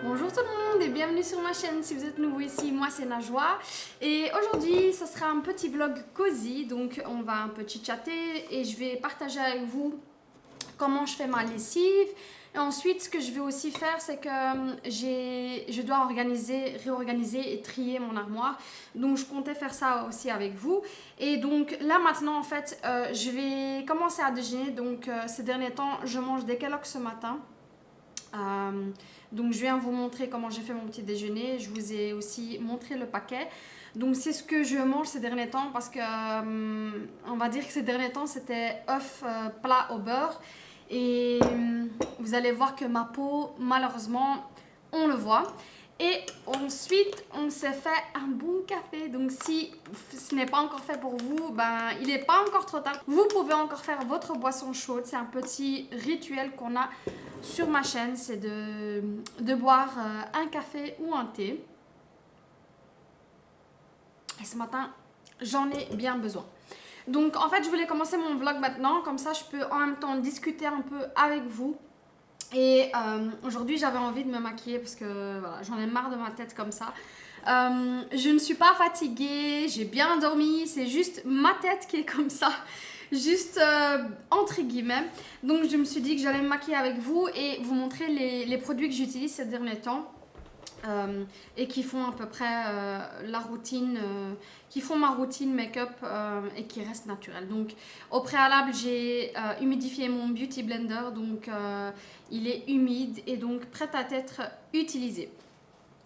Bonjour tout le monde et bienvenue sur ma chaîne. Si vous êtes nouveau ici, moi c'est Najwa et aujourd'hui ça sera un petit vlog cosy, donc on va un peu chitchatter et je vais partager avec vous comment je fais ma lessive. Et ensuite ce que je vais aussi faire c'est que je dois réorganiser et trier mon armoire, donc je comptais faire ça aussi avec vous. Et donc là maintenant en fait je vais commencer à déjeuner. Donc ces derniers temps je mange des Kellogg's ce matin. Donc je viens vous montrer comment j'ai fait mon petit déjeuner. Je vous ai aussi montré le paquet. Donc c'est ce que je mange ces derniers temps parce que on va dire que ces derniers temps c'était œuf plat au beurre. Et vous allez voir que ma peau, malheureusement, on le voit. Et ensuite, on s'est fait un bon café. Donc si ce n'est pas encore fait pour vous, ben, il n'est pas encore trop tard. Vous pouvez encore faire votre boisson chaude. C'est un petit rituel qu'on a sur ma chaîne. C'est de boire un café ou un thé. Et ce matin, j'en ai bien besoin. Donc en fait, je voulais commencer mon vlog maintenant. Comme ça, je peux en même temps discuter un peu avec vous. Et aujourd'hui j'avais envie de me maquiller parce que voilà, j'en ai marre de ma tête comme ça. Je ne suis pas fatiguée, j'ai bien dormi, c'est juste ma tête qui est comme ça, juste entre guillemets. Donc je me suis dit que j'allais me maquiller avec vous et vous montrer les produits que j'utilise ces derniers temps. Et qui font à peu près la routine, qui font ma routine make-up et qui restent naturelles. Donc au préalable j'ai humidifié mon beauty blender, donc il est humide et donc prêt à être utilisé.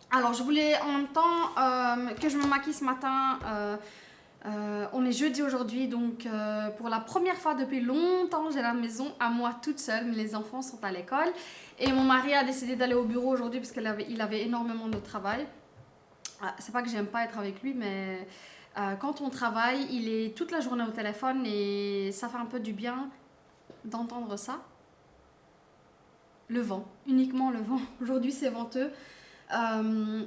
Alors je voulais en même temps que je me maquille ce matin. On est jeudi aujourd'hui, donc pour la première fois depuis longtemps j'ai la maison à moi toute seule, mais les enfants sont à l'école et mon mari a décidé d'aller au bureau aujourd'hui parce qu'il avait énormément de travail. C'est pas que j'aime pas être avec lui, mais quand on travaille il est toute la journée au téléphone et ça fait un peu du bien d'entendre ça. Le vent, uniquement le vent. Aujourd'hui c'est venteux.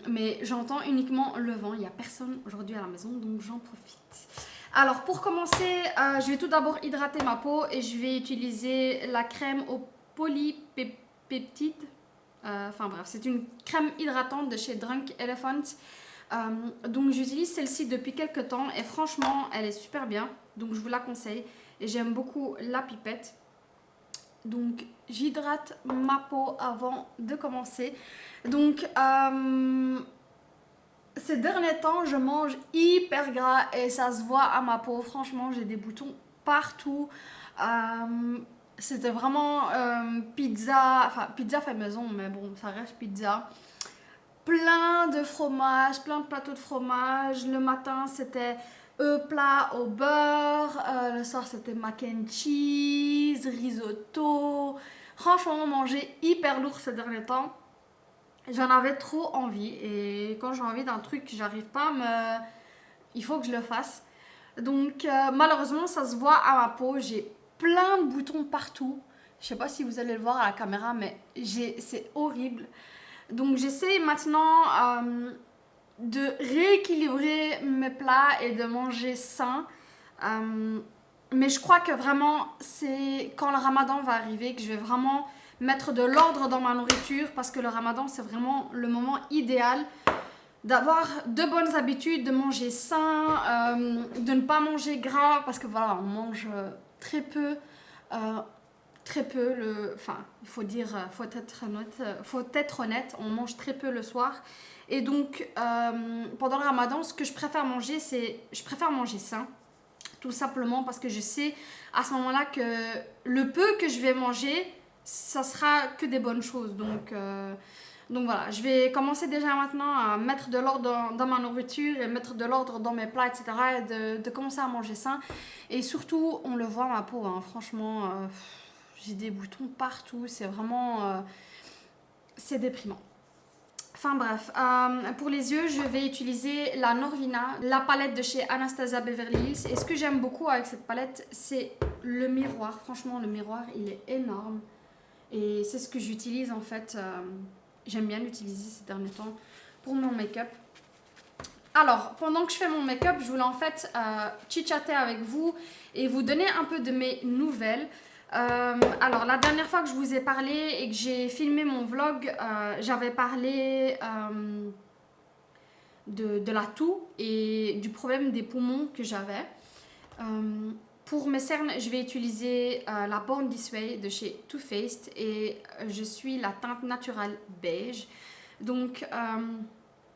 Mais j'entends uniquement le vent, il n'y a personne aujourd'hui à la maison, donc j'en profite. Alors pour commencer, je vais tout d'abord hydrater ma peau et je vais utiliser la crème au polypeptide. Enfin bref, c'est une crème hydratante de chez Drunk Elephant. Donc j'utilise celle-ci depuis quelques temps et franchement elle est super bien, donc je vous la conseille et j'aime beaucoup la pipette. Donc j'hydrate ma peau avant de commencer. Donc ces derniers temps je mange hyper gras et ça se voit à ma peau. Franchement j'ai des boutons partout. C'était vraiment pizza, enfin pizza fait maison, mais bon ça reste pizza. plein de fromage, plein de plateaux de fromage. Le matin, c'était plat au beurre. Le soir, c'était mac and cheese, risotto. Franchement, manger hyper lourd ces derniers temps. J'en avais trop envie. Et quand j'ai envie d'un truc, j'arrive pas, mais il faut que je le fasse. Donc, malheureusement, ça se voit à ma peau. J'ai plein de boutons partout. Je sais pas si vous allez le voir à la caméra, mais c'est horrible. Donc, j'essaie maintenant de rééquilibrer mes plats et de manger sain. Mais je crois que vraiment, c'est quand le ramadan va arriver que je vais vraiment mettre de l'ordre dans ma nourriture parce que le ramadan, c'est vraiment le moment idéal d'avoir de bonnes habitudes, de manger sain, de ne pas manger gras parce que voilà, on mange très peu. Très peu, enfin, il faut dire, faut être honnête, on mange très peu le soir. Et donc, pendant le ramadan, ce que je préfère manger, je préfère manger sain. Tout simplement parce que je sais à ce moment-là que le peu que je vais manger, ça sera que des bonnes choses. Donc voilà, je vais commencer déjà maintenant à mettre de l'ordre dans ma nourriture et mettre de l'ordre dans mes plats, etc. Et de commencer à manger sain. Et surtout, on le voit ma peau, hein, franchement, j'ai des boutons partout, c'est vraiment... c'est déprimant. Enfin bref, pour les yeux, je vais utiliser la Norvina, la palette de chez Anastasia Beverly Hills. Et ce que j'aime beaucoup avec cette palette, c'est le miroir. Franchement, le miroir, il est énorme. Et c'est ce que j'utilise en fait. J'aime bien l'utiliser ces derniers temps pour mon make-up. Alors, pendant que je fais mon make-up, je voulais en fait chit-chatter avec vous et vous donner un peu de mes nouvelles. Alors, la dernière fois que je vous ai parlé et que j'ai filmé mon vlog, j'avais parlé de la toux et du problème des poumons que j'avais. Pour mes cernes, je vais utiliser la Born This Way de chez Too Faced et je suis la teinte naturelle beige. Donc,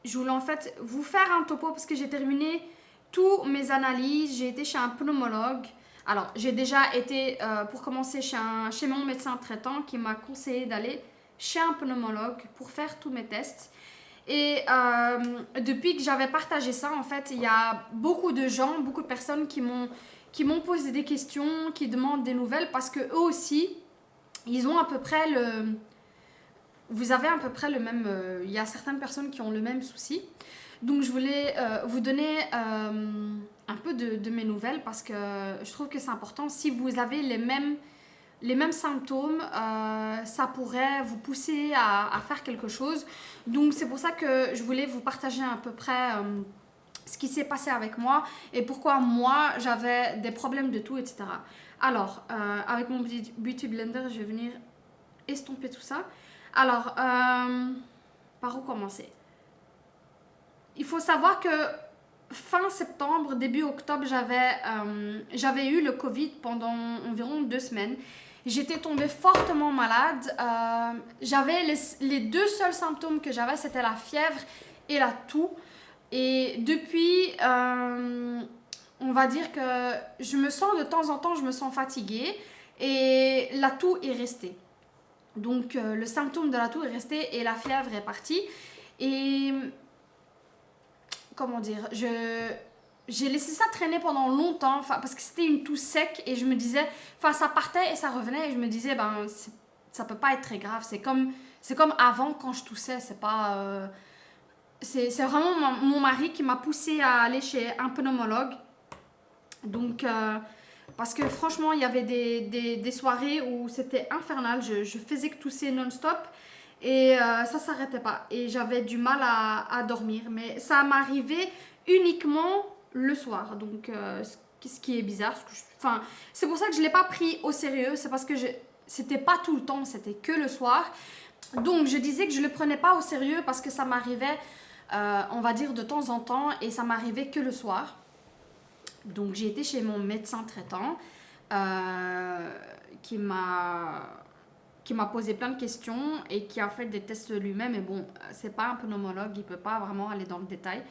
je voulais en fait vous faire un topo parce que j'ai terminé toutes mes analyses. J'ai été chez un pneumologue. Alors, j'ai déjà été, pour commencer, chez mon médecin traitant qui m'a conseillé d'aller chez un pneumologue pour faire tous mes tests. Et depuis que j'avais partagé ça, en fait, il y a beaucoup de gens, beaucoup de personnes qui m'ont posé des questions, qui demandent des nouvelles parce que eux aussi, ils ont à peu près le... Vous avez à peu près le même... il y a certaines personnes qui ont le même souci. Donc, je voulais vous donner un peu de mes nouvelles parce que je trouve que c'est important. Si vous avez les mêmes symptômes, ça pourrait vous pousser à faire quelque chose. Donc, c'est pour ça que je voulais vous partager à peu près ce qui s'est passé avec moi et pourquoi moi, j'avais des problèmes de toux, etc. Alors, avec mon Beauty Blender, je vais venir estomper tout ça. Alors, par où commencer? Il faut savoir que fin septembre, début octobre, j'avais eu le Covid pendant environ 2 semaines. J'étais tombée fortement malade. J'avais les deux seuls symptômes que j'avais, c'était la fièvre et la toux. Et depuis, on va dire que je me sens de temps en temps, je me sens fatiguée et la toux est restée. Donc, le symptôme de la toux est resté et la fièvre est partie. Et... comment dire, j'ai laissé ça traîner pendant longtemps parce que c'était une toux sec et je me disais, ça partait et ça revenait et je me disais, ça peut pas être très grave, c'est comme avant quand je toussais, c'est pas... c'est vraiment mon mari qui m'a poussée à aller chez un pneumologue. Donc, parce que franchement, il y avait des soirées où c'était infernal, je faisais que tousser non-stop. Et ça s'arrêtait pas. Et j'avais du mal à dormir. Mais ça m'arrivait uniquement le soir. Donc, ce qui est bizarre. C'est pour ça que je ne l'ai pas pris au sérieux. C'est parce que c'était pas tout le temps. C'était que le soir. Donc, je disais que je ne le prenais pas au sérieux parce que ça m'arrivait, on va dire, de temps en temps. Et ça m'arrivait que le soir. Donc, j'ai été chez mon médecin traitant qui m'a posé plein de questions et qui a fait des tests lui-même. Et bon, c'est pas un pneumologue, il peut pas vraiment aller dans le détail.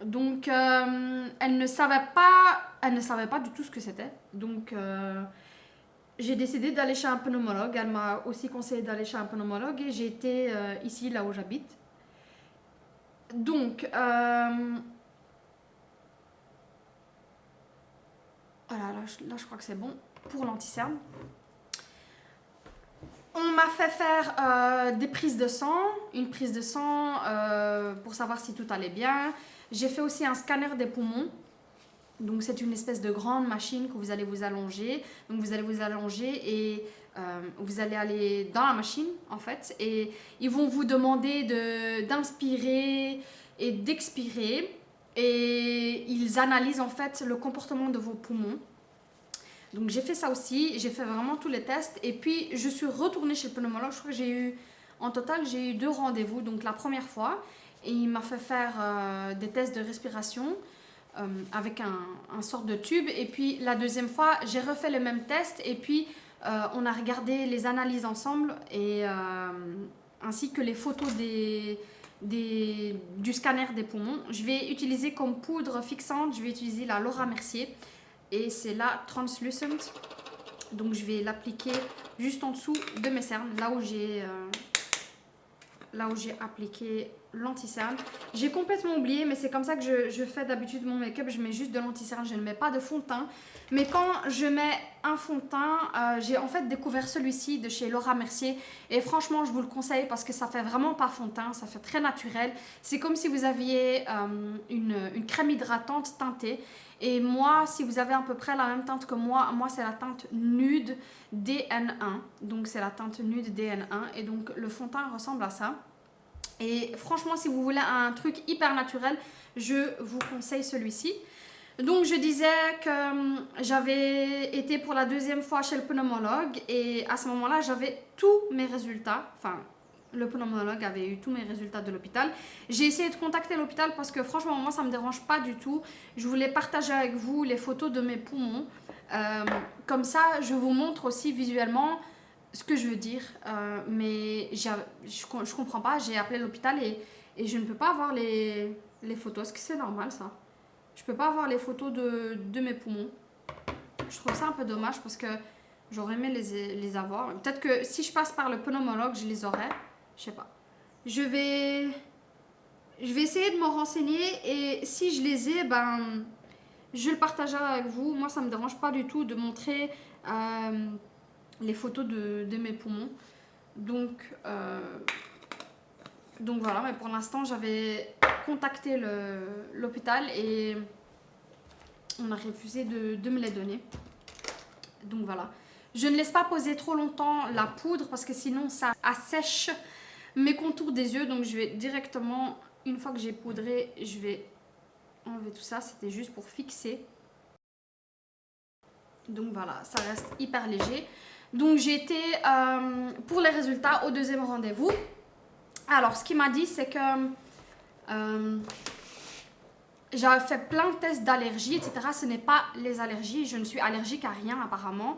Donc, elle ne savait pas du tout ce que c'était. Donc, j'ai décidé d'aller chez un pneumologue. Elle m'a aussi conseillé d'aller chez un pneumologue et j'ai été ici, là où j'habite. Donc, voilà, là, je crois que c'est bon pour l'anti-cerne. On m'a fait faire des prises de sang, une prise de sang pour savoir si tout allait bien. J'ai fait aussi un scanner des poumons. Donc c'est une espèce de grande machine que vous allez vous allonger. Donc vous allez vous allonger et vous allez aller dans la machine en fait. Et ils vont vous demander d'inspirer et d'expirer. Et ils analysent en fait le comportement de vos poumons. Donc j'ai fait ça aussi, j'ai fait vraiment tous les tests. Et puis je suis retournée chez le pneumologue. Je crois que en total, j'ai eu 2 rendez-vous. Donc la première fois, et il m'a fait faire des tests de respiration avec un sorte de tube. Et puis la deuxième fois, j'ai refait le même test. Et puis on a regardé les analyses ensemble, et ainsi que les photos du scanner des poumons. Je vais utiliser comme poudre fixante, je vais utiliser la Laura Mercier. Et c'est la Translucent. Donc je vais l'appliquer juste en dessous de mes cernes, là où j'ai appliqué l'anti-cerne. J'ai complètement oublié, mais c'est comme ça que je fais d'habitude mon make-up. Je mets juste de l'anti-cerne, je ne mets pas de fond de teint. Mais quand je mets un fond de teint, j'ai en fait découvert celui-ci de chez Laura Mercier. Et franchement, je vous le conseille parce que ça fait vraiment pas fond de teint, ça fait très naturel. C'est comme si vous aviez une crème hydratante teintée. Et moi, si vous avez à peu près la même teinte que moi c'est la teinte nude DN1. Donc c'est la teinte nude DN1. Et donc le fond de teint ressemble à ça. Et franchement, si vous voulez un truc hyper naturel, je vous conseille celui-ci. Donc je disais que j'avais été pour la 2e fois chez le pneumologue. Et à ce moment-là, j'avais tous mes résultats. Enfin, le pneumologue avait eu tous mes résultats de l'hôpital. J'ai essayé de contacter l'hôpital parce que franchement, moi, ça ne me dérange pas du tout. Je voulais partager avec vous les photos de mes poumons. Comme ça, je vous montre aussi visuellement ce que je veux dire. Mais je comprends pas. J'ai appelé l'hôpital et je ne peux pas avoir les photos. Est-ce que c'est normal ça? Je peux pas avoir les photos de mes poumons. Je trouve ça un peu dommage parce que j'aurais aimé les avoir. Peut-être que si je passe par le pneumologue, je les aurais. Je sais pas. Je vais essayer de m'en renseigner et si je les ai, ben, je le partagerai avec vous. Moi, ça me dérange pas du tout de montrer les photos de mes poumons. Donc voilà, mais pour l'instant, j'avais contacté l'hôpital et on a refusé de me les donner. Donc voilà. Je ne laisse pas poser trop longtemps la poudre parce que sinon ça assèche mes contours des yeux. Donc je vais directement, une fois que j'ai poudré, je vais enlever tout ça. C'était juste pour fixer. Donc voilà, ça reste hyper léger. Donc j'ai été pour les résultats au 2e rendez-vous. Alors ce qu'il m'a dit, c'est que j'avais fait plein de tests d'allergie, etc. Ce n'est pas les allergies, je ne suis allergique à rien apparemment.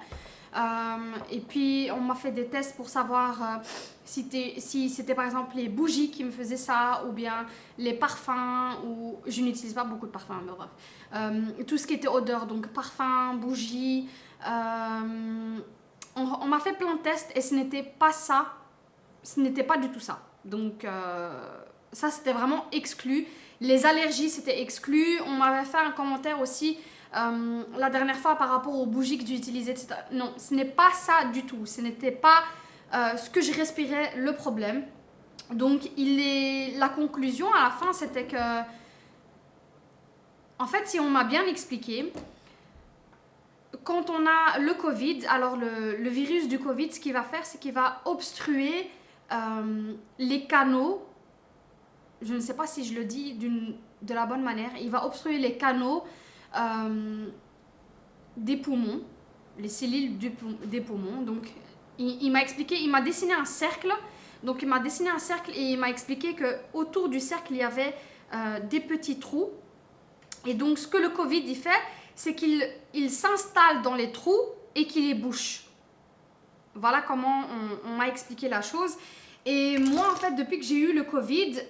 Et puis on m'a fait des tests pour savoir si c'était par exemple les bougies qui me faisaient ça, ou bien les parfums, ou je n'utilise pas beaucoup de parfums, mais bref. Tout ce qui était odeur, donc parfum, bougie. On m'a fait plein de tests et ce n'était pas ça, ce n'était pas du tout ça. Donc ça c'était vraiment exclu. Les allergies c'était exclu. On m'avait fait un commentaire aussi la dernière fois par rapport aux bougies que j'utilisais, etc. Non, ce n'est pas ça du tout. Ce n'était pas ce que je respirais le problème. Donc la conclusion à la fin c'était que, en fait, si on m'a bien expliqué, quand on a le Covid, alors le virus du Covid, ce qu'il va faire, c'est qu'il va obstruer les canaux. Je ne sais pas si je le dis de la bonne manière. Il va obstruer les canaux des poumons, les cellules des poumons. Donc, il m'a expliqué, il m'a dessiné un cercle. Donc, il m'a dessiné un cercle et il m'a expliqué qu'autour du cercle, il y avait des petits trous. Et donc, ce que le Covid il fait, c'est qu'il s'installe dans les trous et qu'il les bouche. Voilà comment on m'a expliqué la chose. Et moi, en fait, depuis que j'ai eu le Covid,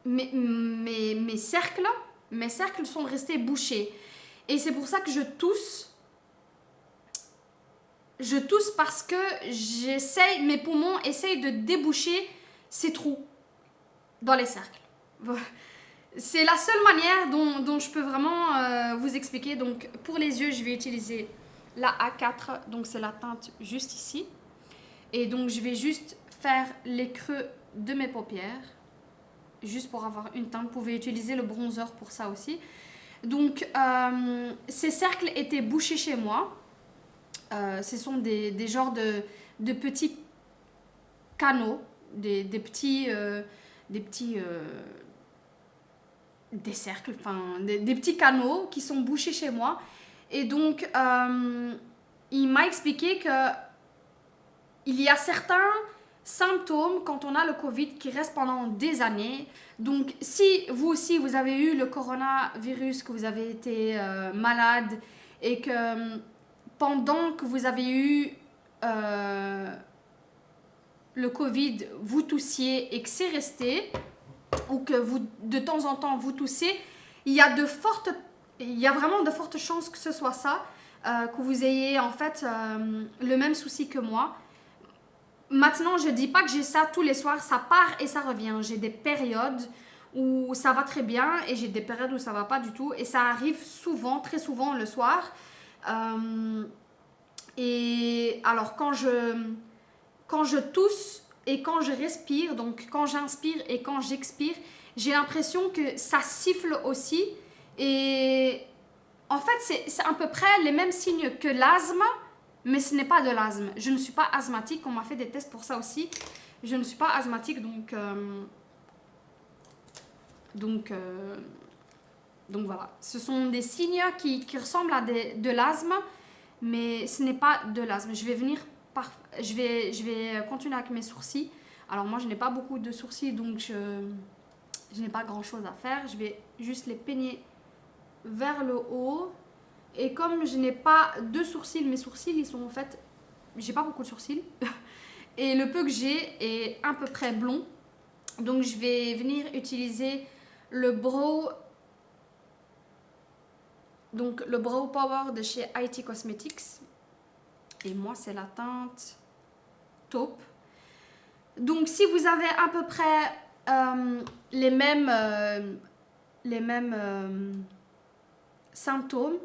mes cercles sont restés bouchés. Et c'est pour ça que je tousse je tousse parce que mes poumons essayent de déboucher ces trous dans les cercles. C'est la seule manière dont je peux vraiment vous expliquer. Donc pour les yeux, je vais utiliser la A4, donc c'est la teinte juste ici. Et donc je vais juste faire les creux de mes paupières, juste pour avoir une teinte. Vous pouvez utiliser le bronzer pour ça aussi. Donc ces cercles étaient bouchés chez moi. Ce sont des genres de petits canaux, des cercles, enfin des petits canaux qui sont bouchés chez moi. Et donc il m'a expliqué que il y a certains symptômes quand on a le Covid qui restent pendant des années. Donc si vous aussi vous avez eu le coronavirus, que vous avez été malade et que pendant que vous avez eu le Covid, vous toussiez et que c'est resté, ou que vous, de temps en temps, vous toussez, il y a vraiment de fortes chances que ce soit ça, que vous ayez en fait le même souci que moi. Maintenant, je ne dis pas que j'ai ça tous les soirs, ça part et ça revient. J'ai des périodes où ça va très bien et j'ai des périodes où ça ne va pas du tout. Et ça arrive souvent, très souvent le soir. Et alors quand je tousse et quand je respire, donc quand j'inspire et quand j'expire, j'ai l'impression que ça siffle aussi. Et en fait, c'est à peu près les mêmes signes que l'asthme, mais ce n'est pas de l'asthme. Je ne suis pas asthmatique, on m'a fait des tests pour ça aussi. Je ne suis pas asthmatique, donc voilà. Ce sont des signes qui ressemblent à de l'asthme, mais ce n'est pas de l'asthme. Je vais continuer avec mes sourcils. Alors moi, je n'ai pas beaucoup de sourcils, donc je n'ai pas grand chose à faire. Je vais juste les peigner vers le haut. Et comme je n'ai pas de sourcils, mes sourcils, ils sont en fait... J'ai pas beaucoup de sourcils. Et le peu que j'ai est à peu près blond. Donc je vais venir utiliser le brow... Donc le Brow Power de chez IT Cosmetics. Et moi, c'est la teinte taupe. Donc si vous avez à peu près les mêmes symptômes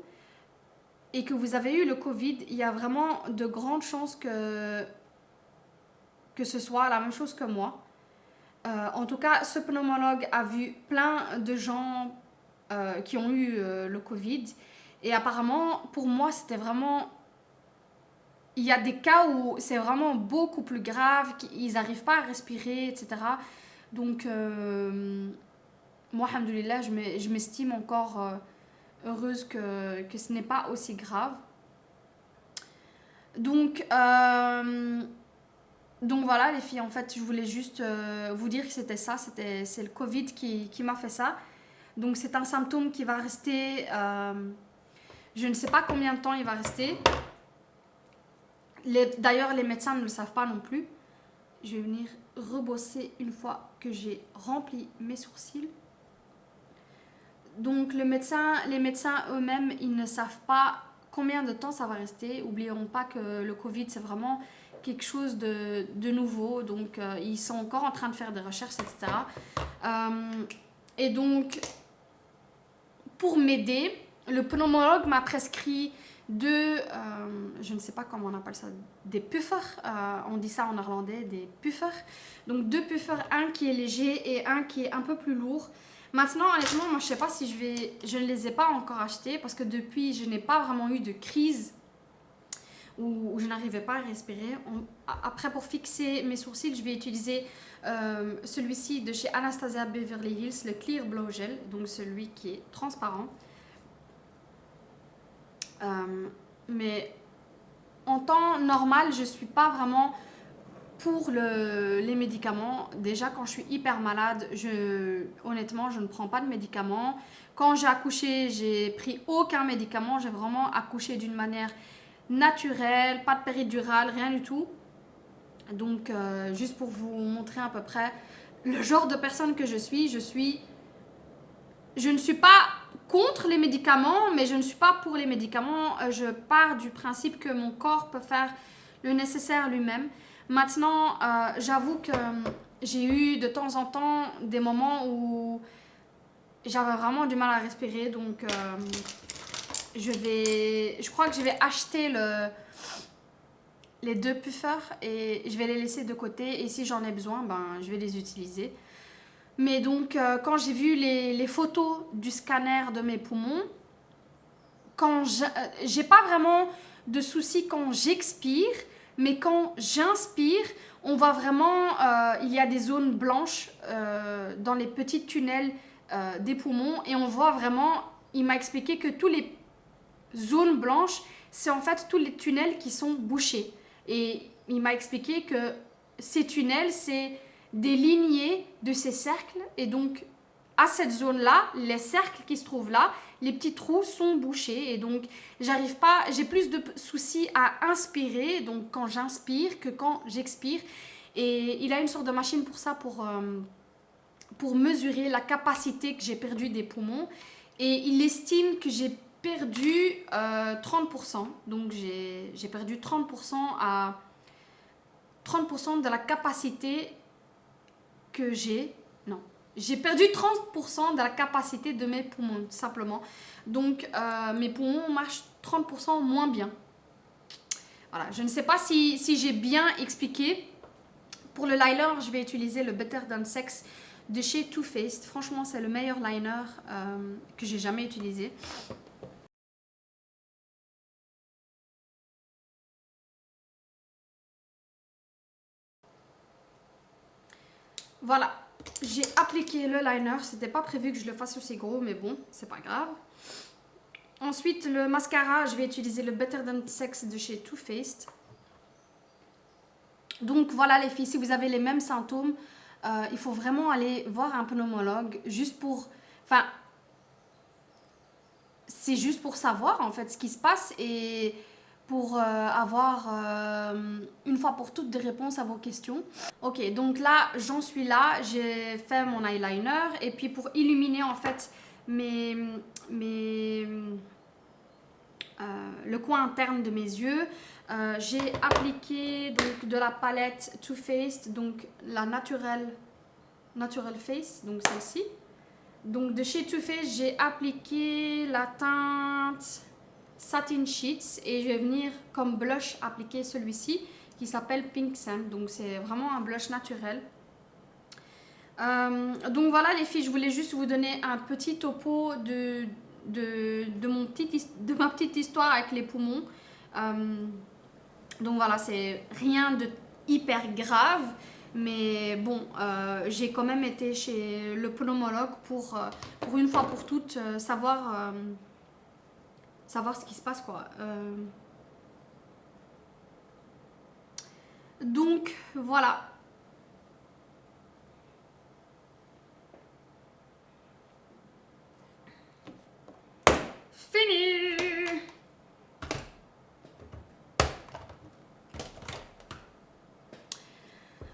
et que vous avez eu le Covid, il y a vraiment de grandes chances que ce soit la même chose que moi. En tout cas, ce pneumologue a vu plein de gens qui ont eu le Covid. Et apparemment, pour moi, c'était vraiment... Il y a des cas où c'est vraiment beaucoup plus grave, ils n'arrivent pas à respirer, etc. Donc, moi, alhamdoulilah, je m'estime encore heureuse que ce n'est pas aussi grave. Donc voilà les filles, en fait, je voulais juste vous dire que c'était ça, c'est le Covid qui m'a fait ça. Donc c'est un symptôme qui va rester, je ne sais pas combien de temps il va rester. D'ailleurs, les médecins ne le savent pas non plus. Je vais venir rebosser une fois que j'ai rempli mes sourcils. Donc les médecins eux-mêmes, ils ne savent pas combien de temps ça va rester. Oublions pas que le Covid, c'est vraiment quelque chose de nouveau. Donc ils sont encore en train de faire des recherches, etc. Et donc, pour m'aider, le pneumologue m'a prescrit je ne sais pas comment on appelle ça, des puffers, on dit ça en néerlandais, des puffers. Donc 2 puffers, un qui est léger et un qui est un peu plus lourd. Maintenant, honnêtement, moi je sais pas si je ne les ai pas encore achetés parce que depuis, je n'ai pas vraiment eu de crise où je n'arrivais pas à respirer. Après, pour fixer mes sourcils, je vais utiliser celui-ci de chez Anastasia Beverly Hills, le Clear Blow Gel, donc celui qui est transparent. Mais en temps normal, je suis pas vraiment pour les médicaments. Déjà, quand je suis hyper malade, honnêtement, je ne prends pas de médicaments. Quand j'ai accouché, j'ai pris aucun médicament. J'ai vraiment accouché d'une manière naturelle, pas de péridurale, rien du tout. Donc, juste pour vous montrer à peu près le genre de personne que je ne suis pas contre les médicaments, mais je ne suis pas pour les médicaments. Je pars du principe que mon corps peut faire le nécessaire lui-même. Maintenant, j'avoue que j'ai eu de temps en temps des moments où j'avais vraiment du mal à respirer. Donc, je crois que je vais acheter les 2 puffers et je vais les laisser de côté. Et si j'en ai besoin, ben, je vais les utiliser. Mais donc, quand j'ai vu les photos du scanner de mes poumons, j'ai pas vraiment de soucis quand j'expire, mais quand j'inspire, on voit vraiment, il y a des zones blanches dans les petits tunnels des poumons et on voit vraiment, il m'a expliqué que tous les zones blanches, c'est en fait tous les tunnels qui sont bouchés. Et il m'a expliqué que ces tunnels, c'est des lignées de ces cercles et donc à cette zone-là, les cercles qui se trouvent là, les petits trous sont bouchés et donc j'ai plus de soucis à inspirer donc quand j'inspire que quand j'expire. Et il a une sorte de machine pour ça, pour mesurer la capacité que j'ai perdue des poumons et il estime que j'ai perdu 30%. Donc j'ai perdu 30% de la capacité que j'ai. Non. J'ai perdu 30% de la capacité de mes poumons, tout simplement. Donc, mes poumons marchent 30% moins bien. Voilà, je ne sais pas si j'ai bien expliqué. Pour le liner, je vais utiliser le Better Than Sex de chez Too Faced. Franchement, c'est le meilleur liner que j'ai jamais utilisé. Voilà. J'ai appliqué le liner, c'était pas prévu que je le fasse aussi gros, mais bon, c'est pas grave. Ensuite, le mascara, je vais utiliser le Better Than Sex de chez Too Faced. Donc voilà les filles, si vous avez les mêmes symptômes, il faut vraiment aller voir un pneumologue juste pour... Enfin, c'est juste pour savoir en fait ce qui se passe et pour avoir une fois pour toutes des réponses à vos questions. Ok, donc là, j'en suis là, j'ai fait mon eyeliner et puis pour illuminer en fait le coin interne de mes yeux, j'ai appliqué donc de la palette Too Faced, donc la Natural Face, donc celle-ci. Donc de chez Too Faced, j'ai appliqué la teinte Satin Sheets et je vais venir comme blush appliquer celui-ci qui s'appelle Pink Sand. Donc c'est vraiment un blush naturel. Donc voilà les filles, je voulais juste vous donner un petit topo de ma petite histoire avec les poumons. Donc voilà, c'est rien de hyper grave. Mais bon, j'ai quand même été chez le pneumologue pour une fois pour toutes savoir ce qui se passe quoi. Donc voilà. Fini.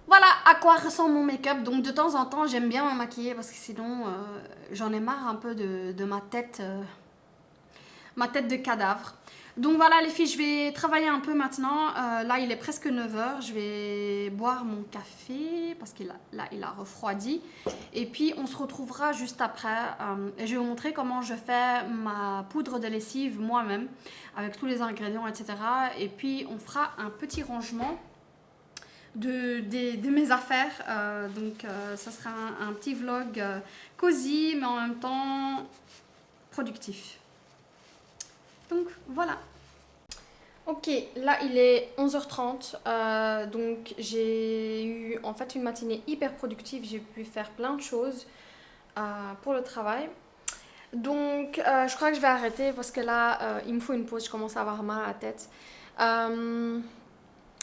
Voilà à quoi ressemble mon make-up. Donc de temps en temps j'aime bien me maquiller parce que sinon j'en ai marre un peu de ma tête de cadavre. Donc voilà les filles, je vais travailler un peu maintenant. Là il est presque 9h, je vais boire mon café parce qu'il a refroidi. Et puis on se retrouvera juste après. Et je vais vous montrer comment je fais ma poudre de lessive moi-même avec tous les ingrédients etc. Et puis on fera un petit rangement de mes affaires. Donc ça sera un petit vlog cosy mais en même temps productif. Donc voilà. Ok, là il est 11h30, donc j'ai eu en fait une matinée hyper productive, j'ai pu faire plein de choses pour le travail. Donc je crois que je vais arrêter parce que là il me faut une pause, je commence à avoir mal à la tête.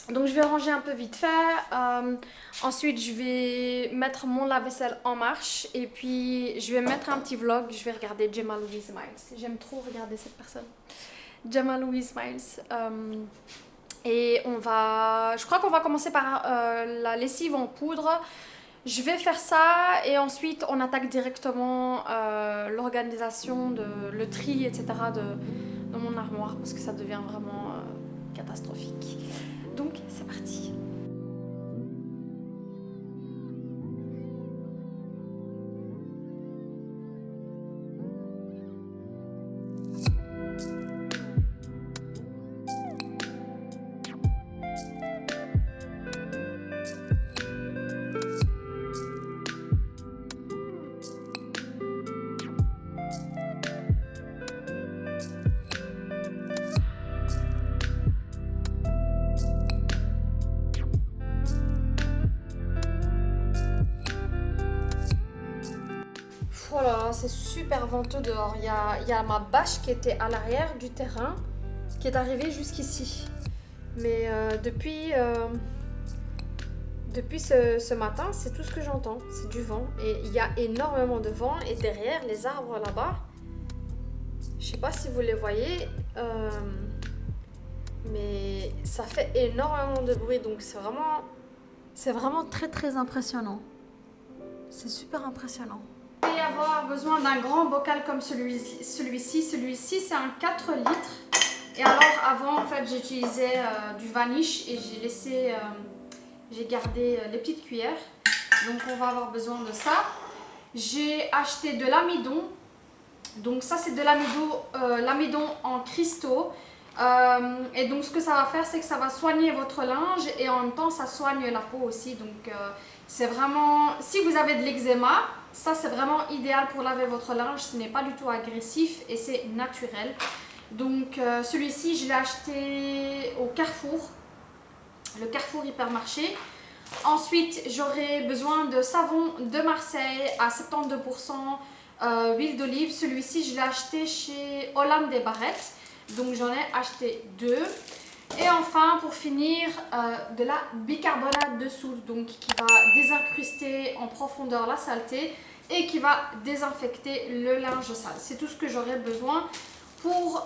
Donc je vais ranger un peu vite fait, ensuite je vais mettre mon lave-vaisselle en marche et puis je vais mettre un petit vlog, je vais regarder Gemma Louise Miles. J'aime trop regarder cette personne, Gemma Louise Miles. Et je crois qu'on va commencer par la lessive en poudre. Je vais faire ça et ensuite on attaque directement l'organisation, le tri, etc. de mon armoire parce que ça devient vraiment catastrophique. Donc c'est parti. Voilà, c'est super venteux dehors. Il y a ma bâche qui était à l'arrière du terrain qui est arrivée jusqu'ici. Mais depuis ce matin, c'est tout ce que j'entends. C'est du vent. Et il y a énormément de vent. Et derrière, les arbres là-bas, je sais pas si vous les voyez, mais ça fait énormément de bruit. Donc c'est vraiment très très impressionnant. C'est super impressionnant. Je vais avoir besoin d'un grand bocal comme celui-ci. Celui-ci, c'est un 4 litres. Et alors, avant, en fait, j'utilisais du vanish et j'ai gardé les petites cuillères. Donc, on va avoir besoin de ça. J'ai acheté de l'amidon. Donc, ça, c'est de l'amidon en cristaux. Et donc, ce que ça va faire, c'est que ça va soigner votre linge et en même temps, ça soigne la peau aussi. Donc, c'est vraiment... Si vous avez de l'eczéma, ça, c'est vraiment idéal pour laver votre linge. Ce n'est pas du tout agressif et c'est naturel. Donc, celui-ci, je l'ai acheté au Carrefour. Le Carrefour Hypermarché. Ensuite, j'aurai besoin de savon de Marseille à 72% huile d'olive. Celui-ci, je l'ai acheté chez Holland des Barrettes. Donc, j'en ai acheté 2. Et enfin, pour finir, de la bicarbonate de soude, donc qui va désincruster en profondeur la saleté et qui va désinfecter le linge sale. C'est tout ce que j'aurai besoin pour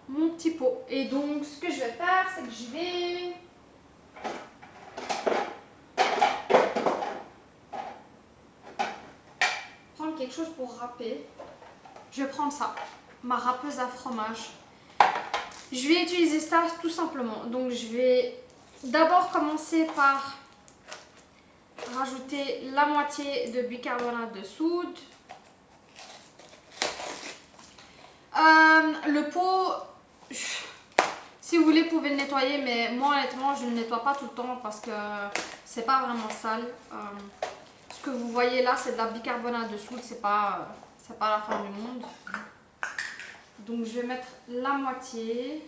mon petit pot. Et donc, ce que je vais faire, c'est que je vais... prendre quelque chose pour râper. Je vais prendre ça, ma râpeuse à fromage. Je vais utiliser ça tout simplement. Donc je vais d'abord commencer par rajouter la moitié de bicarbonate de soude. Le pot, si vous voulez, vous pouvez le nettoyer, mais moi honnêtement, je ne le nettoie pas tout le temps parce que c'est pas vraiment sale. Ce que vous voyez là, c'est de la bicarbonate de soude, c'est pas la fin du monde. Donc je vais mettre la moitié.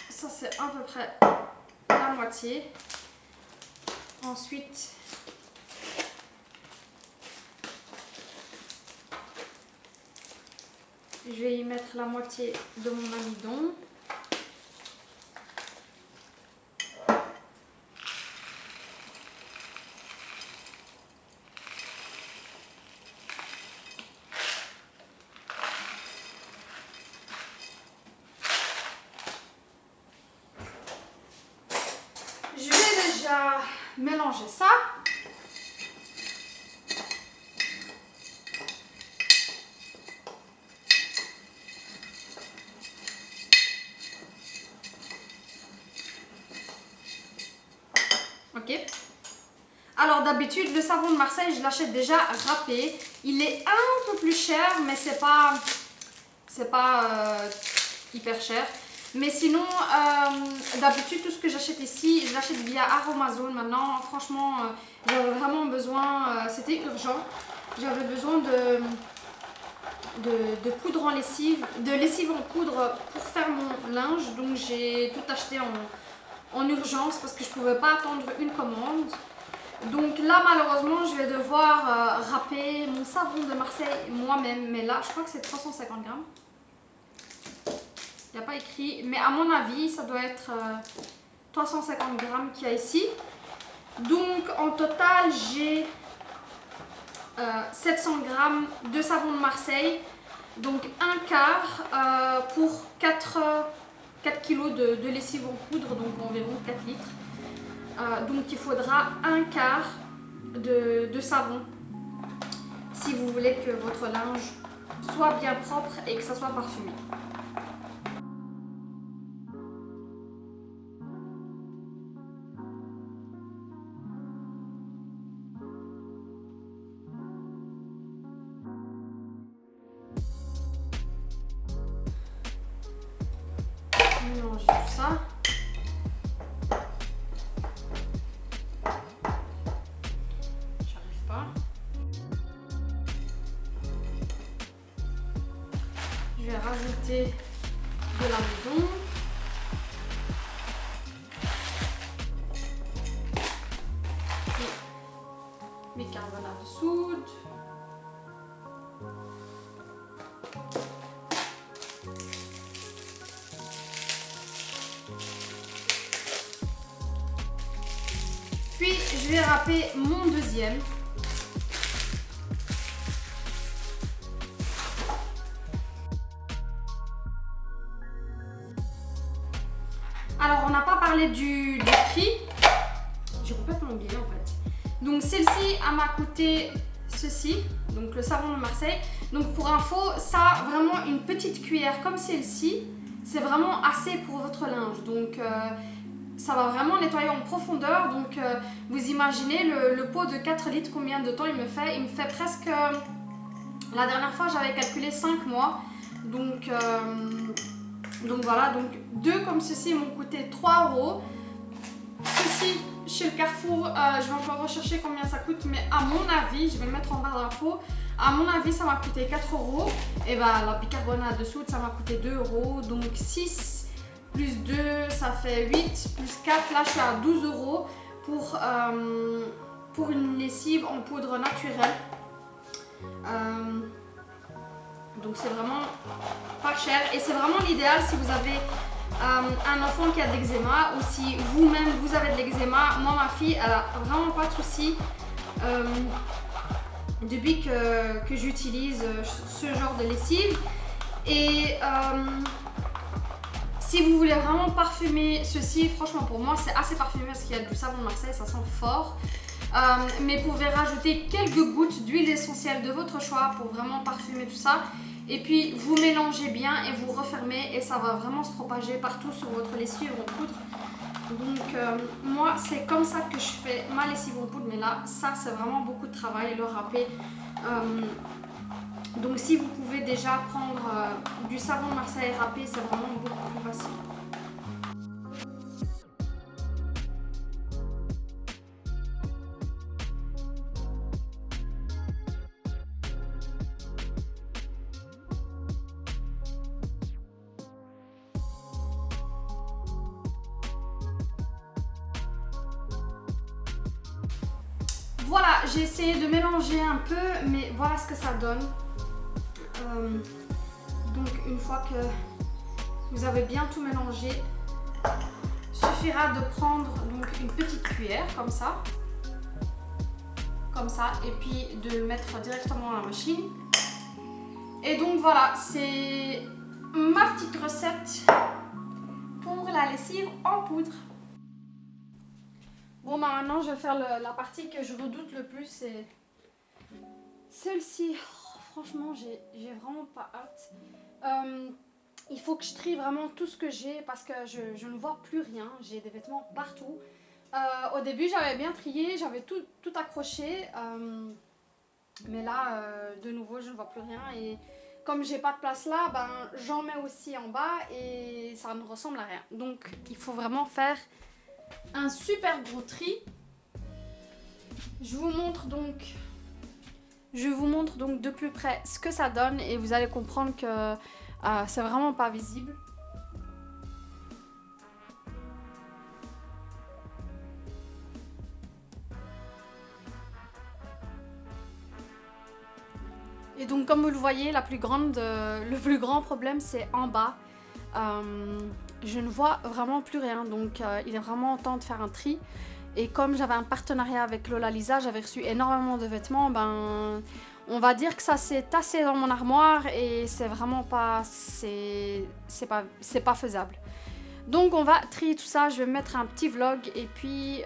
Ça c'est à peu près la moitié. Ensuite, je vais y mettre la moitié de mon amidon. Je vais déjà mélanger ça. Ok. Alors d'habitude, le savon de Marseille, je l'achète déjà râpé. Il est un peu plus cher, mais c'est pas hyper cher. Mais sinon, d'habitude, tout ce que j'achète ici, je l'achète via Aromazone. Maintenant, franchement, j'avais vraiment besoin, c'était urgent. J'avais besoin de poudre en lessive, de lessive en poudre pour faire mon linge. Donc, j'ai tout acheté en urgence parce que je ne pouvais pas attendre une commande. Donc là, malheureusement, je vais devoir râper mon savon de Marseille moi-même. Mais là, je crois que c'est 350 grammes. Il n'y a pas écrit, mais à mon avis, ça doit être 350 grammes qu'il y a ici. Donc, en total, j'ai 700 grammes de savon de Marseille. Donc, un quart pour 4 4 kg de lessive en poudre, donc environ 4 litres. Donc il faudra un quart de savon si vous voulez que votre linge soit bien propre et que ça soit parfumé. Mélanger tout ça. J'arrive pas. Je vais rajouter de la maison. Et bicarbonate de soude. Puis je vais râper mon deuxième. Alors on n'a pas parlé du prix. J'ai complètement oublié en fait. Donc celle-ci m'a coûté ceci, donc le savon de Marseille. Donc pour info, ça a vraiment une petite cuillère comme celle-ci. C'est vraiment assez pour votre linge. Donc ça va vraiment nettoyer en profondeur. Donc vous imaginez le pot de 4 litres, combien de temps il me fait? Il me fait presque... la dernière fois j'avais calculé 5 mois. Donc voilà, donc deux comme ceci m'ont coûté 3 €. Ceci chez le Carrefour, je vais encore rechercher combien ça coûte, mais à mon avis, je vais le mettre en barre d'infos, à mon avis ça m'a coûté 4 €. Et bah la bicarbonate de soude ça m'a coûté 2 €, donc 6 plus 2 ça fait 8, plus 4, là je suis à 12 € pour une lessive en poudre naturelle. Donc c'est vraiment pas cher et c'est vraiment l'idéal si vous avez un enfant qui a de l'eczéma ou si vous-même vous avez de l'eczéma. Moi ma fille elle a vraiment pas de soucis depuis que j'utilise ce genre de lessive. Et si vous voulez vraiment parfumer ceci, franchement pour moi c'est assez parfumé parce qu'il y a du savon de Marseille, ça sent fort. Mais vous pouvez rajouter quelques gouttes d'huile essentielle de votre choix pour vraiment parfumer tout ça. Et puis vous mélangez bien et vous refermez et ça va vraiment se propager partout sur votre lessive en poudre. Donc moi c'est comme ça que je fais ma lessive en poudre, mais là ça c'est vraiment beaucoup de travail, le râper. Donc si vous pouvez déjà prendre du savon de Marseille râpé, c'est vraiment beaucoup plus facile. Voilà, j'ai essayé de mélanger un peu, mais voilà ce que ça donne. Donc une fois que vous avez bien tout mélangé, il suffira de prendre donc une petite cuillère comme ça, et puis de le mettre directement à la machine. Et donc voilà, c'est ma petite recette pour la lessive en poudre. Bon bah maintenant je vais faire la partie que je redoute le plus, c'est celle-ci. Oh, franchement j'ai vraiment pas hâte. Il faut que je trie vraiment tout ce que j'ai parce que je ne vois plus rien, j'ai des vêtements partout. Au début j'avais bien trié, j'avais tout accroché, mais là de nouveau je ne vois plus rien et comme j'ai pas de place là, ben, j'en mets aussi en bas et ça ne ressemble à rien. Donc il faut vraiment faire un super gros tri. Je vous montre donc de plus près ce que ça donne et vous allez comprendre que c'est vraiment pas visible. Et donc comme vous le voyez, le plus grand problème c'est en bas. Je ne vois vraiment plus rien, donc il est vraiment temps de faire un tri. Et comme j'avais un partenariat avec Lola Lisa, j'avais reçu énormément de vêtements, ben on va dire que ça s'est tassé dans mon armoire et c'est vraiment pas, c'est pas faisable. Donc on va trier tout ça, je vais mettre un petit vlog et puis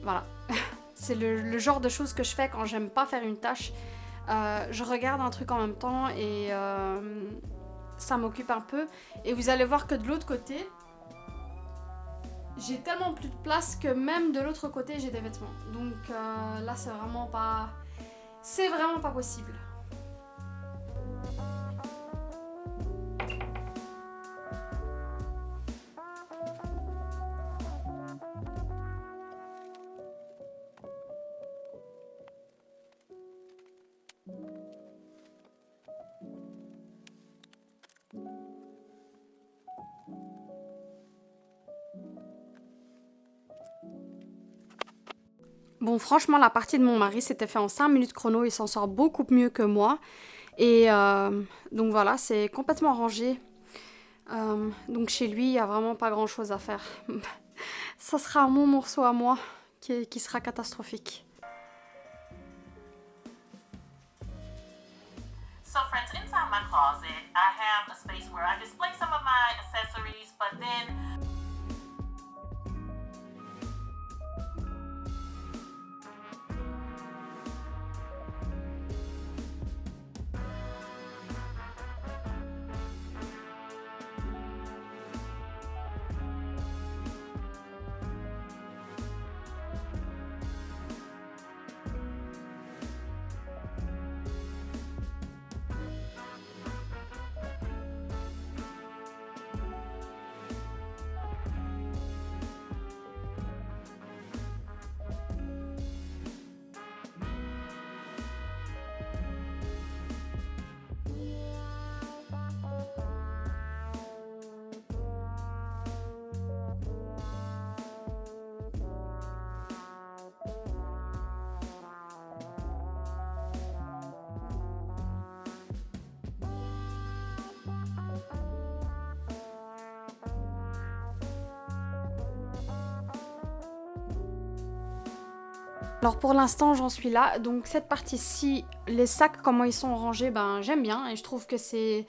voilà. C'est le genre de choses que je fais quand j'aime pas faire une tâche. Je regarde un truc en même temps et ça m'occupe un peu. Et vous allez voir que de l'autre côté, j'ai tellement plus de place que même de l'autre côté j'ai des vêtements. Donc là c'est vraiment pas possible. Bon, franchement, la partie de mon mari s'était fait en 5 minutes chrono. Il s'en sort beaucoup mieux que moi. Et donc voilà, c'est complètement rangé. Donc chez lui, il n'y a vraiment pas grand-chose à faire. Ça sera mon morceau à moi qui sera catastrophique. So friends, inside my closet, I have a space where I display some of my accessories, but then Alors pour l'instant j'en suis là, donc cette partie-ci, les sacs comment ils sont rangés, ben j'aime bien et je trouve que c'est...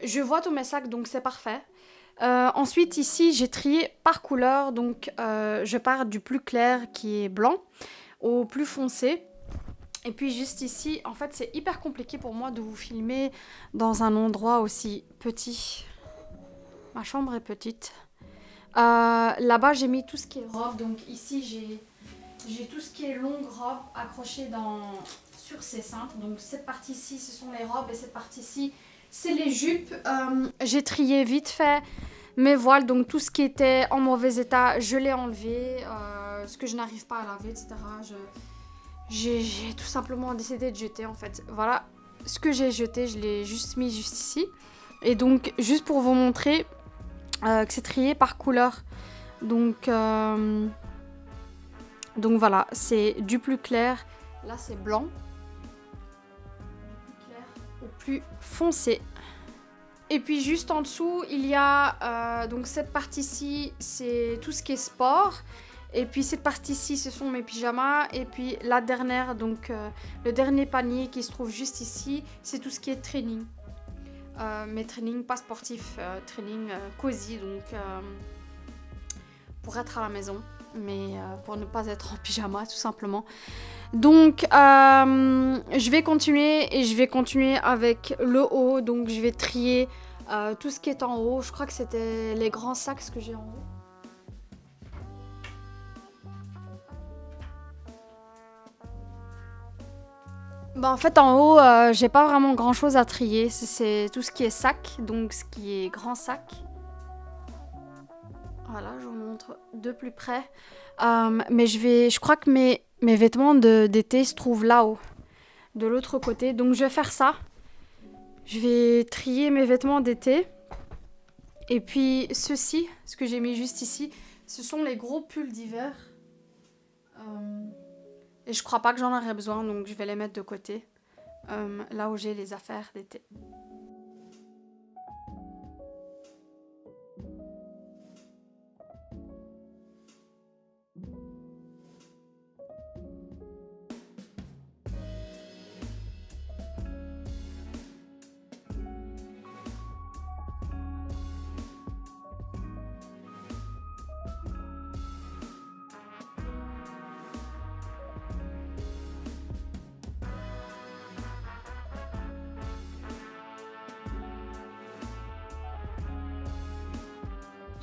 Je vois tous mes sacs donc c'est parfait. Ensuite ici j'ai trié par couleur, donc je pars du plus clair qui est blanc au plus foncé. Et puis juste ici, en fait c'est hyper compliqué pour moi de vous filmer dans un endroit aussi petit. Ma chambre est petite. Là-bas j'ai mis tout ce qui est robe, donc ici j'ai tout ce qui est longue robe accrochée sur ces cintres. Donc cette partie-ci, ce sont les robes et cette partie-ci, c'est les jupes. J'ai trié vite fait mes voiles, donc tout ce qui était en mauvais état, je l'ai enlevé. Ce que je n'arrive pas à laver, etc. J'ai tout simplement décidé de jeter en fait. Voilà, ce que j'ai jeté, je l'ai juste mis juste ici. Et donc, juste pour vous montrer que c'est trié par couleur. Donc voilà, c'est du plus clair, là c'est blanc, du plus clair au plus foncé. Et puis juste en dessous, il y a donc cette partie-ci, c'est tout ce qui est sport. Et puis cette partie-ci, ce sont mes pyjamas. Et puis la dernière, donc le dernier panier qui se trouve juste ici, c'est tout ce qui est training. Mes trainings pas sportifs, training cosy, donc pour être à la maison. Mais pour ne pas être en pyjama tout simplement. Donc je vais continuer et je vais continuer avec le haut. Donc je vais trier tout ce qui est en haut. Je crois que c'était les grands sacs que j'ai en haut. Bah, en fait en haut j'ai pas vraiment grand chose à trier. C'est tout ce qui est sac, donc ce qui est grand sac. Voilà, je vous montre de plus près. Mais je crois que mes vêtements d'été se trouvent là-haut, de l'autre côté. Donc je vais faire ça. Je vais trier mes vêtements d'été. Et puis ceci, ce que j'ai mis juste ici, ce sont les gros pulls d'hiver. Et je crois pas que j'en aurai besoin, donc je vais les mettre de côté. Là où j'ai les affaires d'été.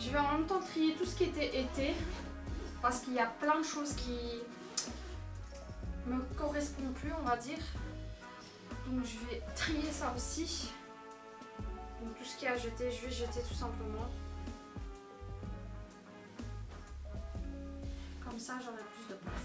Je vais en même temps trier tout ce qui était été. Parce qu'il y a plein de choses qui me correspondent plus, on va dire. Donc je vais trier ça aussi. Donc tout ce qui est à jeter, je vais jeter tout simplement. Comme ça, j'aurai plus de place.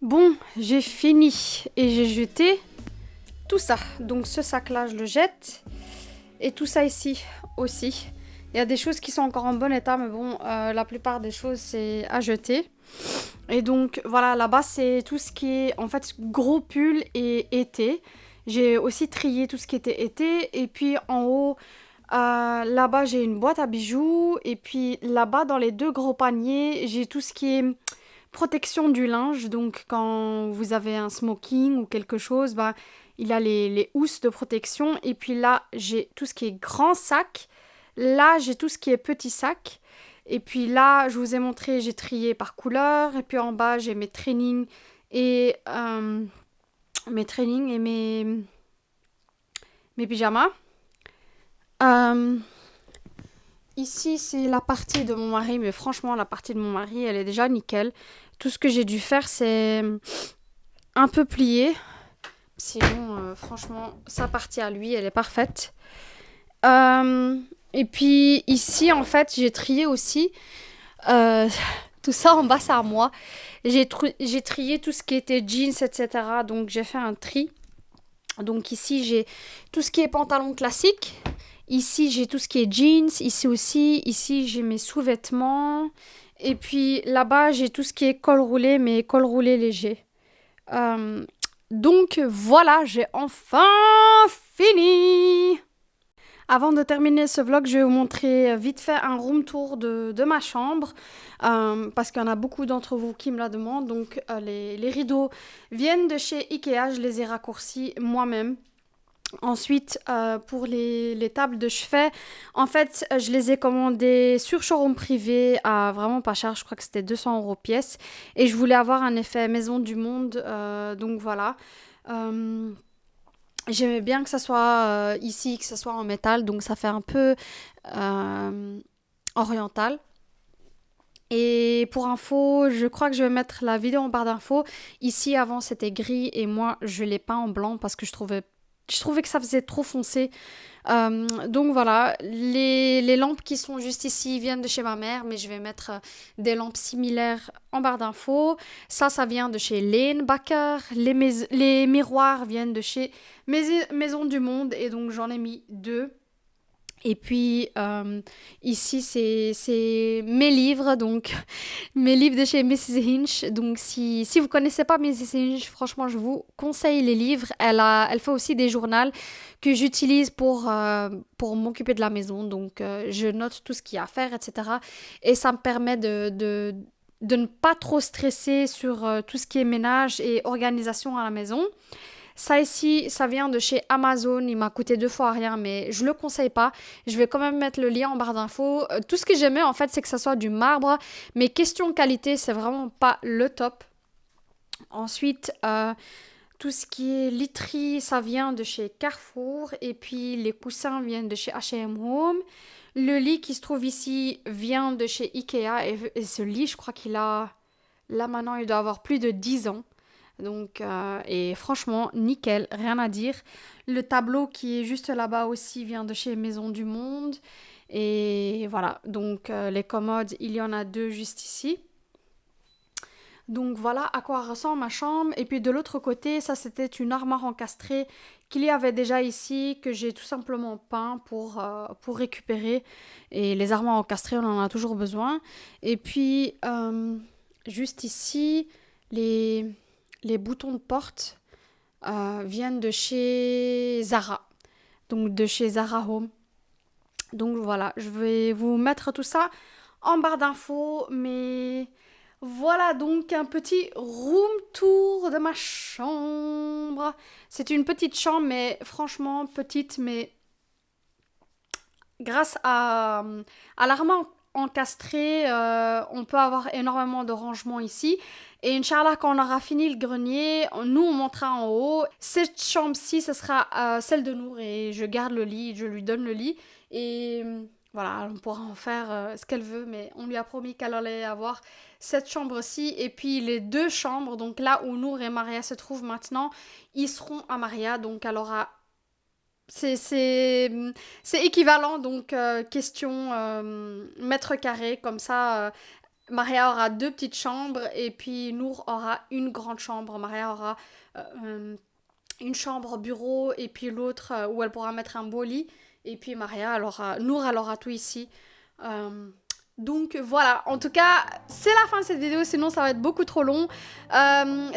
Bon, j'ai fini et j'ai jeté tout ça. Donc ce sac-là, je le jette. Et tout ça ici aussi. Il y a des choses qui sont encore en bon état, mais bon, la plupart des choses, c'est à jeter. Et donc, voilà, là-bas, c'est tout ce qui est, en fait, gros pull et été. J'ai aussi trié tout ce qui était été. Et puis, en haut, là-bas, j'ai une boîte à bijoux. Et puis, là-bas, dans les deux gros paniers, j'ai tout ce qui est protection du linge. Donc, quand vous avez un smoking ou quelque chose, bah, il y a les housses de protection. Et puis là, j'ai tout ce qui est grand sac. Là, j'ai tout ce qui est petit sac. Et puis là, je vous ai montré, j'ai trié par couleur. Et puis en bas, j'ai mes trainings et mes pyjamas. Ici, c'est la partie de mon mari. Mais franchement, la partie de mon mari, elle est déjà nickel. Tout ce que j'ai dû faire, c'est un peu plier. Sinon, franchement, sa partie à lui, elle est parfaite. Et puis ici, en fait, j'ai trié aussi. Tout ça en bas, c'est à moi. J'ai trié tout ce qui était jeans, etc. Donc, j'ai fait un tri. Donc, ici, j'ai tout ce qui est pantalon classique. Ici, j'ai tout ce qui est jeans. Ici aussi. Ici, j'ai mes sous-vêtements. Et puis, là-bas, j'ai tout ce qui est col roulé, mais col roulé léger. Donc, voilà, j'ai enfin fini. Avant de terminer ce vlog, je vais vous montrer vite fait un room tour de ma chambre. Parce qu'il y en a beaucoup d'entre vous qui me la demandent. Donc, les rideaux viennent de chez Ikea. Je les ai raccourcis moi-même. Ensuite, pour les tables de chevet, en fait, je les ai commandées sur showroom privé à vraiment pas cher. Je crois que c'était 200 € pièce. Et je voulais avoir un effet maison du monde. Donc, voilà. J'aimais bien que ça soit ici, que ça soit en métal, donc ça fait un peu oriental. Et pour info, je crois que je vais mettre la vidéo en barre d'infos. Ici, avant, c'était gris et moi, je l'ai peint en blanc parce que je trouvais que ça faisait trop foncé. Donc voilà, les lampes qui sont juste ici viennent de chez ma mère, mais je vais mettre des lampes similaires en barre d'infos. Ça vient de chez Leenbakker. Les miroirs viennent de chez Maison du Monde et donc j'en ai mis 2. Et puis ici c'est mes livres, donc mes livres de chez Mrs. Hinch. Donc si vous connaissez pas Mrs. Hinch, franchement je vous conseille les livres. Elle fait aussi des journaux que j'utilise pour m'occuper de la maison. Donc je note tout ce qu'il y a à faire, etc. Et ça me permet de ne pas trop stresser sur tout ce qui est ménage et organisation à la maison. Ça ici, ça vient de chez Amazon. Il m'a coûté 2 fois rien, mais je le conseille pas. Je vais quand même mettre le lien en barre d'infos. Tout ce que j'aimais, en fait, c'est que ça soit du marbre. Mais question qualité, c'est vraiment pas le top. Ensuite, tout ce qui est literie, ça vient de chez Carrefour. Et puis, les coussins viennent de chez H&M Home. Le lit qui se trouve ici vient de chez Ikea. Et ce lit, je crois qu'il a... Là, maintenant, il doit avoir plus de 10 ans. Donc, et franchement, nickel, rien à dire. Le tableau qui est juste là-bas aussi vient de chez Maison du Monde. Et voilà, donc les commodes, il y en a 2 juste ici. Donc voilà à quoi ressemble ma chambre. Et puis de l'autre côté, ça c'était une armoire encastrée qu'il y avait déjà ici, que j'ai tout simplement peint pour récupérer. Et les armoires encastrées, on en a toujours besoin. Et puis, juste ici, les boutons de porte, viennent de chez Zara. Donc de chez Zara Home. Donc voilà, je vais vous mettre tout ça en barre d'infos. Mais voilà donc un petit room tour de ma chambre. C'est une petite chambre, mais franchement petite, mais grâce à l'armoire encastrée, on peut avoir énormément de rangements ici. Et Inch'Allah, quand on aura fini le grenier, nous on montera en haut. Cette chambre-ci, ce sera celle de Nour et je garde le lit, je lui donne le lit. Et voilà, on pourra en faire ce qu'elle veut, mais on lui a promis qu'elle allait avoir cette chambre-ci. Et puis les 2 chambres, donc là où Nour et Maria se trouvent maintenant, ils seront à Maria, donc elle aura... C'est équivalent, donc question mètre carré, comme ça Maria aura 2 petites chambres et puis Nour aura une grande chambre. Maria aura une chambre bureau et puis l'autre où elle pourra mettre un beau lit. Et puis Maria, Nour, elle aura tout ici. Donc voilà, en tout cas, c'est la fin de cette vidéo, sinon ça va être beaucoup trop long.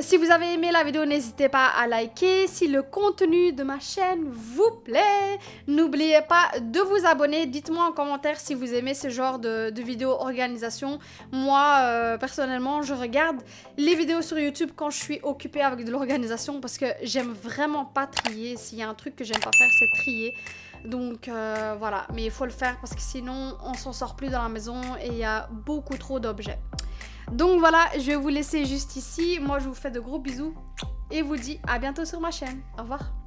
Si vous avez aimé la vidéo, n'hésitez pas à liker. Si le contenu de ma chaîne vous plaît, n'oubliez pas de vous abonner. Dites-moi en commentaire si vous aimez ce genre de vidéos organisation. Moi, personnellement, je regarde les vidéos sur YouTube quand je suis occupée avec de l'organisation parce que j'aime vraiment pas trier. S'il y a un truc que j'aime pas faire, c'est trier. Donc voilà, mais il faut le faire parce que sinon on s'en sort plus dans la maison et il y a beaucoup trop d'objets. Donc voilà, je vais vous laisser juste ici. Moi je vous fais de gros bisous et vous dis à bientôt sur ma chaîne. Au revoir.